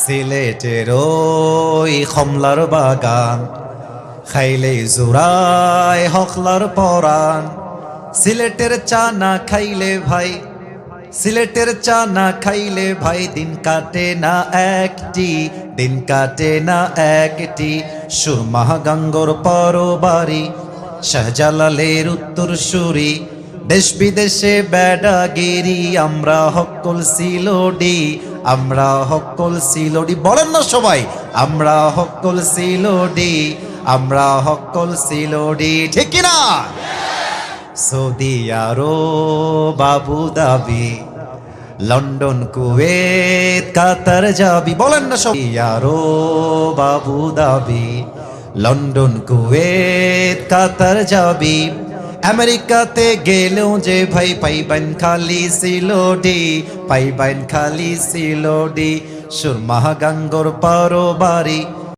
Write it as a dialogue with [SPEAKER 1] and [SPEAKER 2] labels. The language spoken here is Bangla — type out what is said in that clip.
[SPEAKER 1] সিলেটের ওই কমলার বাগান খাইলে জোড়ায় হকলার পরাণ। সিলেটের চা না খাইলে ভাই, সিলেটের চা না খাইলে ভাই দিন কাটে না একটি, দিন কাটে না একটি। সুরমা গাঙ্গর পরবারি শাহজালালের উত্তর সুরি, দেশ বিদেশে বেড়াগিরি আমরা হকল সিলোডি, আমরা হকল সিলোডি। বলেন না সবাই, আমরা হকল সিলোডি, আমরা হকল সিলোডি, ঠিক কিনা? Saudi Arab Abu Dhabi London Kuwait Qatar যাবি। বলেন না Saudi Arab Abu Dhabi London Kuwait Qatar যাবি। আমেরিকাতে গেলেও যে ভাই পাইবেন খালি সিলোডি, পাইবেন খালি সিলোডি। সুরমা গাঙ্গর পরবারি